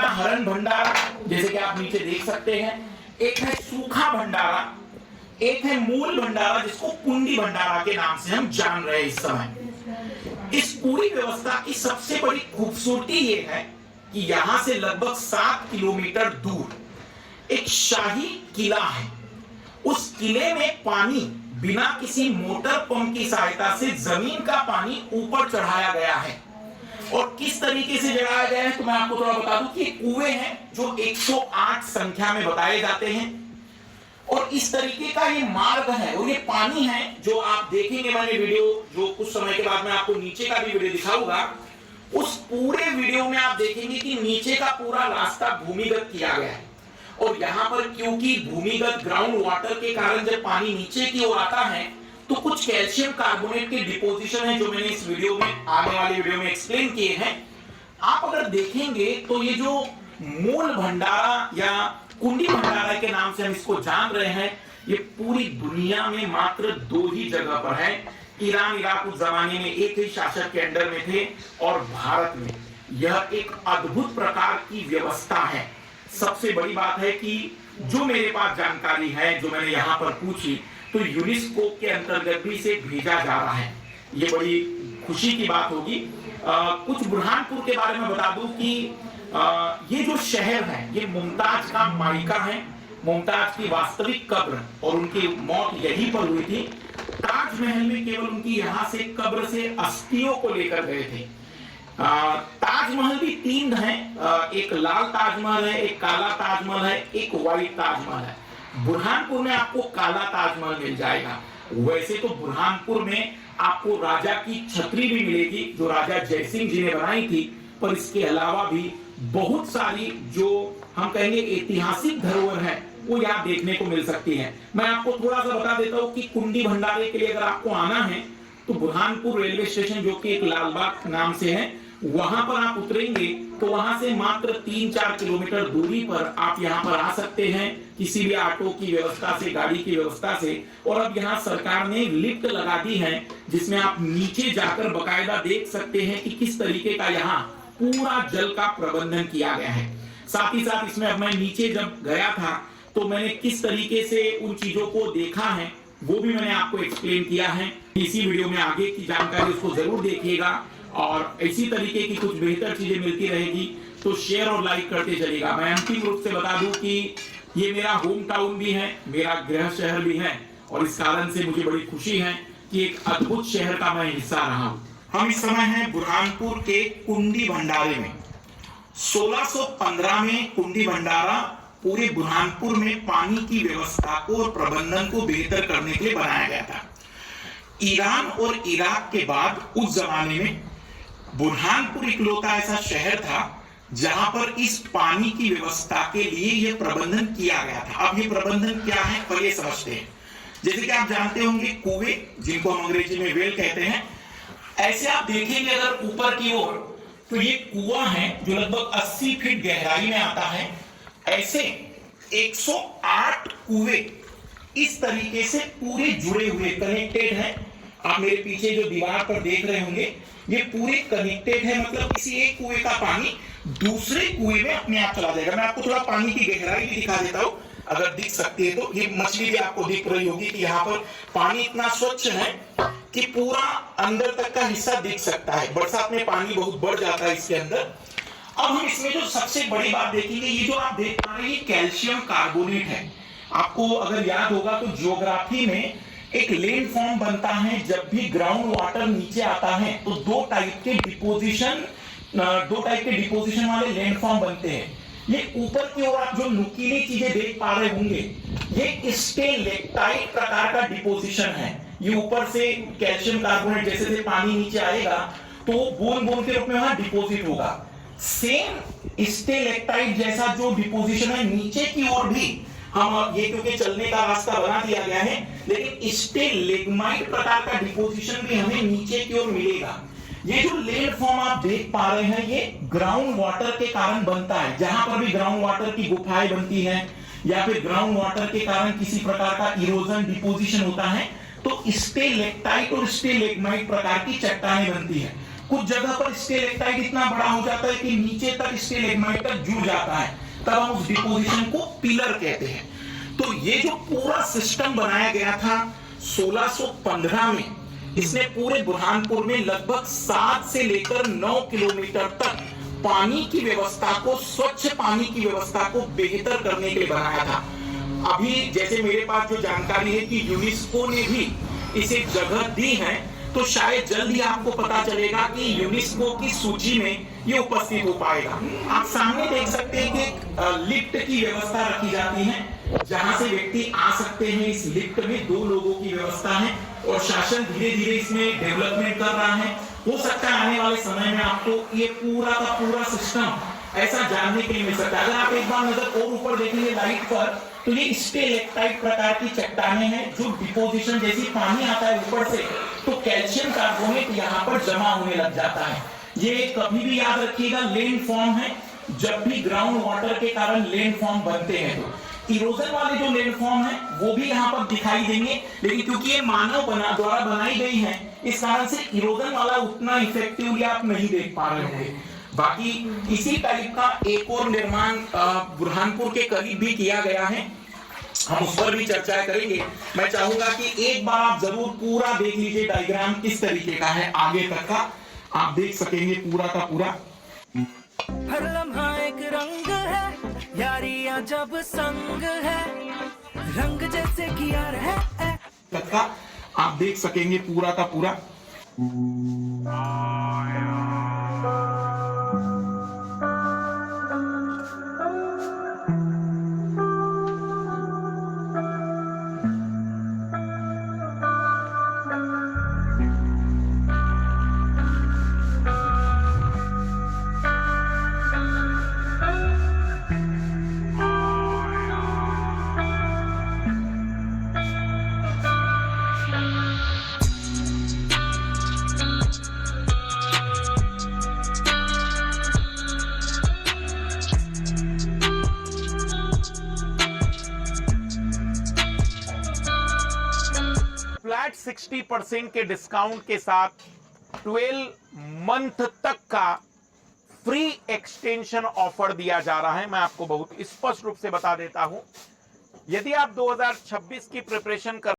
का हरण भंडारा, जैसे कि आप नीचे देख सकते हैं, एक है सूखा भंडारा, एक है मूल भंडारा जिसको कुंडी भंडारा के नाम से हम जान रहे हैं इस समय। इस पूरी व्यवस्था की सबसे बड़ी खूबसूरती ये है कि यहां से लगभग 7 किलोमीटर दूर एक शाही किला है। उस किले में पानी बिना किसी मोटर पंप की सहायता से जमीन का पानी ऊपर चढ़ाया गया है। और किस तरीके से चढ़ाया गया है तो मैं आपको थोड़ा बता दूं कि कुएं हैं जो 108 संख्या में बताए जाते हैं, और इस तरीके का ये मार्ग है और ये पानी है जो आप देखेंगे। मैंने वीडियो जो कुछ समय के बाद मैं आपको नीचे का भी वीडियो दिखाऊंगा, उस पूरे वीडियो में आप देखेंगे कि नीचे का पूरा रास्ता भूमिगत किया गया है। और यहां पर क्योंकि भूमिगत ग्राउंड वाटर के कारण जब पानी नीचे की ओर आता है तो कुछ कैल्शियम कार्बोनेट के डिपोजिशन है जो मैंने इस वीडियो में, आने वाली वीडियो में एक्सप्लेन किए हैं। आप अगर देखेंगे तो ये जो मूल भंडारा या कुंडी भंडारा के नाम से हम इसको जान रहे हैं, ये पूरी दुनिया में मात्र 2 ही जगह पर है। ईरान इराक उस जमाने में एक ही शासक के अंडर में थे, और भारत में यह एक अद्भुत प्रकार की व्यवस्था है। सबसे बड़ी बात है कि जो मेरे पास जानकारी है, जो मैंने यहाँ पर पूछी, तो यूनेस्को के अंतर्गत भी इसे भेजा जा रहा है। ये बड़ी खुशी की बात होगी। कुछ बुरहानपुर के बारे में बता दूं कि ये जो शहर है ये मुमताज का मायका है। मुमताज की वास्तविक कब्र और उनकी मौत यहीं पर हुई थी। ताजमहल में केवल उनकी यहाँ से कब्र से अस्थियों को लेकर गए थे। ताजमहल भी 3 हैं, एक लाल ताजमहल है, एक काला ताजमहल है, एक व्हाइट ताजमहल है। बुरहानपुर में आपको काला ताजमहल मिल जाएगा। वैसे तो बुरहानपुर में आपको राजा की छतरी भी मिलेगी जो राजा जयसिंह जी ने बनाई थी, पर इसके अलावा भी बहुत सारी जो हम कहेंगे ऐतिहासिक धरोहर है वो यहाँ देखने को मिल सकती है। मैं आपको थोड़ा सा बता देता हूँ कि कुंडी भंडारे के लिए अगर आपको आना है तो बुरहानपुर रेलवे स्टेशन, जो कि एक लालबाग नाम से है, वहां पर आप उतरेंगे तो वहां से मात्र 3-4 किलोमीटर दूरी पर आप यहाँ पर आ सकते हैं किसी भी ऑटो की व्यवस्था से, गाड़ी की व्यवस्था से। और अब यहाँ सरकार ने लिफ्ट लगा दी है जिसमें आप नीचे जाकर बकायदा देख सकते हैं कि किस तरीके का यहाँ पूरा जल का प्रबंधन किया गया है। साथ ही साथ इसमें अब मैं नीचे जब गया था तो मैंने किस तरीके से उन चीजों को देखा है वो भी मैंने आपको एक्सप्लेन किया है। इसी वीडियो में आगे की जानकारी उसको जरूर देखिएगा, और इसी तरीके की कुछ बेहतर चीजें मिलती रहेगी तो शेयर और लाइक करते चलिएगा। मैं अंतिम रूप से बता दूं कि ये मेरा होम टाउन भी है, मेरा गृह शहर भी है, और इस कारण से मुझे बड़ी खुशी है कि एक अद्भुत शहर का मैं हिस्सा रहा हूं। हम इस समय हैं बुरहानपुर के कुंडी भंडारे में। 1615 में कुंडी भंडारा पूरे बुरहानपुर में पानी की व्यवस्था को और प्रबंधन को बेहतर करने के लिए बनाया गया था। ईरान और इराक के बाद उस जमाने में बुरहानपुर इकलौता ऐसा शहर था जहां पर इस पानी की व्यवस्था के लिए यह प्रबंधन किया गया था। अब ये प्रबंधन क्या है पहले समझते हैं। जैसे कि आप जानते होंगे कुएं, जिनको हम अंग्रेजी में वेल कहते हैं, ऐसे आप देखेंगे अगर ऊपर की ओर तो ये कुआं है जो लगभग 80 फीट गहराई में आता है। ऐसे 108 कुएं इस तरीके से पूरे जुड़े हुए, कनेक्टेड हैं। आप मेरे पीछे जो दीवार पर देख रहे होंगे ये पूरे कनेक्टेड है, मतलब किसी एक कुएं का पानी दूसरे कुएं में अपने आप चला जाएगा। मैं आपको थोड़ा पानी की गहराई भी दिखा देता हूं, अगर दिख सकती है तो। ये मछली भी आपको दिख रही होगी कि यहाँ पर पानी इतना स्वच्छ है कि पूरा अंदर तक का हिस्सा दिख सकता है। बरसात में पानी बहुत बढ़ जाता है इसके अंदर। अब हम इसमें जो सबसे बड़ी बात देखेंगे, ये जो आप देख पा रहे हैं कैल्शियम कार्बोनेट है। आपको अगर याद होगा तो ज्योग्राफी में एक लैंड फॉर्म बनता है जब भी ग्राउंड वाटर नीचे आता है तो 2 टाइप के डिपोजिशन वाले लैंड फॉर्म बनते हैं। ये ऊपर की ओर आप जो नुकीली चीजें देख पा रहे होंगे ये स्टेलेक्टाइट प्रकार का डिपोजिशन है। ये ऊपर से कैल्शियम कार्बोनेट जैसे जैसे पानी नीचे आएगा तो बूंद बूंद के रूप में वहां डिपोजिट होगा। सेम स्टेलेक्टाइट जैसा जो डिपोजिशन है नीचे की ओर भी हम ये, क्योंकि चलने का रास्ता बना दिया गया है, लेकिन स्टेलेग्माइट प्रकार का डिपोजिशन भी हमें नीचे की ओर मिलेगा। ये जो लैंड फॉर्म आप देख पा रहे हैं ये ग्राउंड वाटर के कारण बनता है। जहां पर भी ग्राउंड वाटर की गुफाएं बनती हैं या फिर ग्राउंड वाटर के कारण किसी प्रकार का इरोजन डिपोजिशन होता है तो स्टेलेक्टाइट और स्टेलेग्माइट प्रकार की चट्टानें बनती है। कुछ जगह पर स्टेलेक्टाइट इतना बड़ा हो जाता है कि नीचे तक स्टेलेग्माइट तक जुड़ जाता है, तब हम उस डिपोजिशन को पिलर कहते हैं। तो ये जो पूरा सिस्टम बनाया गया था 1615 में, इसने पूरे बुरहानपुर में लगभग 7 से लेकर 9 किलोमीटर तक पानी की व्यवस्था को, स्वच्छ पानी की व्यवस्था को बेहतर करने के लिए बनाया था। अभी जैसे मेरे पास जो जानकारी है कि यूनेस्को ने भी इसे जगह दी है, तो शायद जल्द ही आपको पता चलेगा कि यूनेस्को की सूची में ये उपस्थित हो पाएगा। आप सामने देख सकते हैं कि एक लिफ्ट की व्यवस्था रखी जाती है, जहां से व्यक्ति आ सकते हैं। इस लिफ्ट में 2 लोगों की व्यवस्था है और शासन धीरे धीरे इसमें डेवलपमेंट कर रहा है। हो सकता है आने वाले समय में आपको ये पूरा का पूरा सिस्टम ऐसा जानने के लिए मिल सकता है। अगर आप एक बार नजर और ऊपर देखेंगे लाइट पर, तो ये स्टेलेक्टाइट प्रकार की चट्टानें हैं जो डिपोजिशन, जैसी पानी आता है ऊपर से तो कैल्शियम कार्बोनेट यहाँ पर जमा होने लग जाता है। ये कभी भी याद रखिएगा लैंड फॉर्म है। जब भी ग्राउंड वाटर के कारण लैंड फॉर्म बनते हैं तो इरोजन वाले जो लैंड फॉर्म है वो भी यहाँ पर दिखाई देंगे, लेकिन क्योंकि ये मानव द्वारा बनाई गई है, इस कारण से इरोजन वाला उतना इफेक्टिवली आप नहीं देख पा रहे होंगे। बाकी इसी टाइप का एक और निर्माण बुरहानपुर के करीब भी किया गया है, हम उस पर भी चर्चा करेंगे। मैं चाहूंगा कि एक बार आप जरूर पूरा देख लीजिए डायग्राम किस तरीके का है, आगे तक का आप देख सकेंगे पूरा का पूरा। हर लम्हा एक रंग है, यारियां जब संग है, रंग जैसे किया है तक का आप देख सकेंगे पूरा का पूरा। फ्लैट 60% के डिस्काउंट के साथ 12 मंथ तक का फ्री एक्सटेंशन ऑफर दिया जा रहा है। मैं आपको बहुत स्पष्ट रूप से बता देता हूं, यदि आप 2026 की प्रिपरेशन कर